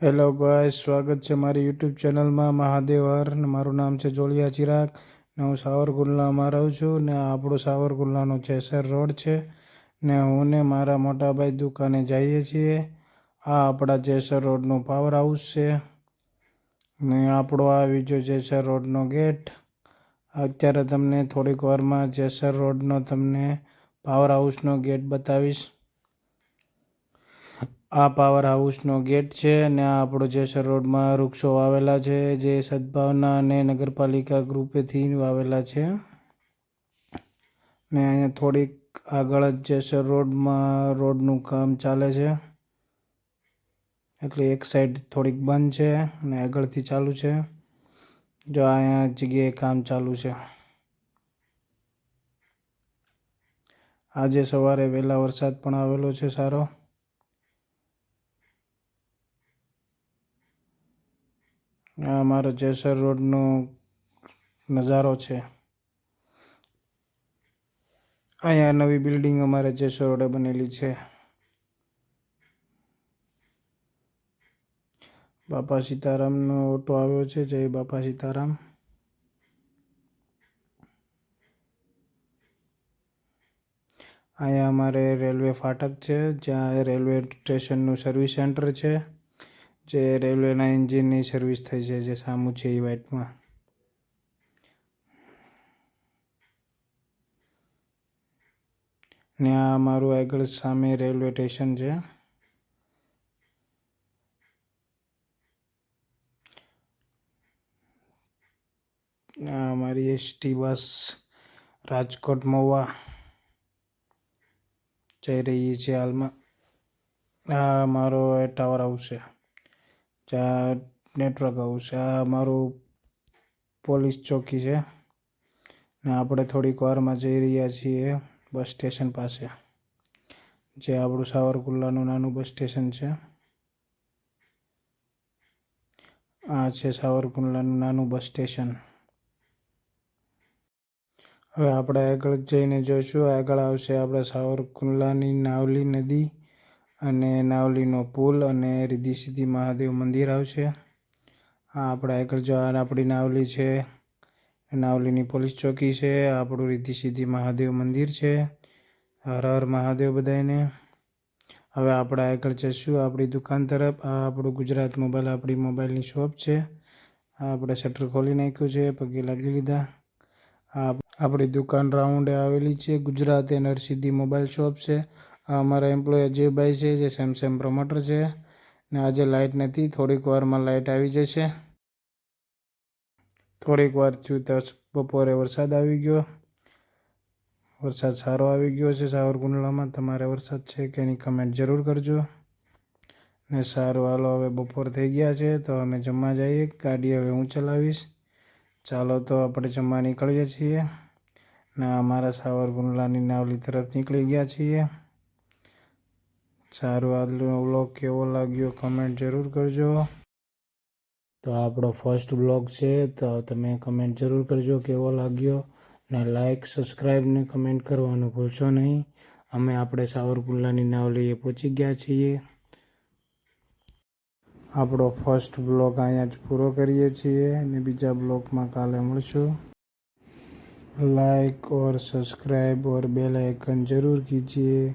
Hello guys, સ્વાગત છે મારી યુટ્યુબ ચેનલમાં મહાદેવ હર ને મારું નામ છે જોલિયા ચિરાગ ને હું સાવરકુંડલામાં રહું છું ને આ આપણો સાવરકુંડલાનો જેસર રોડ છે ને હું ને મારા મોટાભાઈ દુકાને જઈએ છીએ. આ આપણા જેસર રોડનું પાવર હાઉસ છે ને આપણો આ બીજો જેસર રોડનો ગેટ. અત્યારે તમને થોડીક વારમાં જેસર રોડનો તમને પાવર હાઉસનો ગેટ બતાવીશ. આ પાવર હાઉસનો ગેટ છે ને આ આપણો જેસર રોડમાં વૃક્ષો વાવેલા છે જે સદભાવના અને નગરપાલિકા ગ્રુપેથી વાવેલા છે ને અહીંયા થોડીક આગળ જ જેસર રોડમાં રોડનું કામ ચાલે છે, એટલે એક સાઈડ થોડીક બંધ છે અને આગળથી ચાલુ છે. જો અહીંયા જગ્યાએ કામ ચાલુ છે. આજે સવારે વહેલા વરસાદ પણ આવેલો છે સારો. આ અમારો જેસર રોડનો નજારો છે. અહીંયા નવી બિલ્ડિંગ અમારે જેસર રોડે બનેલી છે. બાપા સીતારામનો ઓટો આવ્યો છે. જય બાપા સીતારામ. અહીંયા અમારે રેલવે ફાટક છે જ્યાં રેલવે સ્ટેશનનું સર્વિસ સેન્ટર છે જે રેલવેના એન્જિનની સર્વિસ થઈ છે જે સામું છે એ વાઇટમાં. ને આ અમારું આગળ સામે રેલવે સ્ટેશન છે. આ અમારી એસટી બસ રાજકોટ મહુવા જઈ રહી છે હાલમાં. આ મારો ટાવર હાઉસ છે, જ્યાં નેટવર્ક હાઉસ છે. આ અમારું પોલીસ ચોકી છે ને આપણે થોડીક વારમાં જઈ રહ્યા છીએ બસ સ્ટેશન પાસે, જે આપણું સાવરકુંડલાનું નાનું બસ સ્ટેશન છે. આ છે સાવરકુંડલાનું નાનું બસ સ્ટેશન. હવે આપણે આગળ જઈને જોઈશું. આગળ આવશે આપણે સાવરકુંડલાની નાવલી નદી અને નાવલીનો પુલ અને રિદ્ધિ સિદ્ધિ મહાદેવ મંદિર આવશે. આ આપણે આગળ જો આપણી નાવલી છે, નાવલીની પોલીસ ચોકી છે, આપણું રિદ્ધિ સિદ્ધિ મહાદેવ મંદિર છે. હર હર મહાદેવ બધાને. હવે આપણે આગળ જઈશું આપણી દુકાન તરફ. આ આપણું ગુજરાત મોબાઈલ આપણી મોબાઈલની શોપ છે. આ આપણે શટર ખોલી નાખ્યું છે, પગે લાગી લીધા. આ આપણી દુકાન રાઉન્ડે આવેલી છે. Gujarat and Harsiddhi mobile shop છે. આ અમારા એમ્પ્લોય અજયભાઈ છે જે સેમસંગ પ્રમોટર છે ને આજે લાઇટ નથી, થોડીક વારમાં લાઇટ આવી જશે. થોડીક વાર થયું તો બપોરે વરસાદ આવી ગયો. વરસાદ સારો આવી ગયો છે સાવરકુંડલામાં. તમારે વરસાદ છે કે એની કમેન્ટ જરૂર કરજો. ને સારું, હાલો હવે બપોર થઈ ગયા છે તો અમે જમવા જઈએ. ગાડી હવે હું ચલાવીશ. ચાલો તો આપણે જમવા નીકળીએ છીએ ને અમારા સાવરકુંડલાની નાવલી તરફ નીકળી ગયા છીએ. સારું, આજનો વ્લોગ કેવો લાગ્યો કમેન્ટ જરૂર કરજો. તો આપણો ફર્સ્ટ વ્લોગ છે તો તમે કમેન્ટ જરૂર કરજો કેવો લાગ્યો ને લાઈક, સબસ્ક્રાઈબ ને કમેન્ટ કરવાનું ભૂલશો નહીં. અમે આપણે સાવરકુંડલાની નાવલીએ પહોંચી ગયા છીએ. આપણો ફર્સ્ટ બ્લોગ અહીંયા જ પૂરો કરીએ છીએ અને બીજા બ્લોગમાં કાલે મળશું. लाइक और सब्सक्राइब और बेल आइकन ज़रूर कीजिए.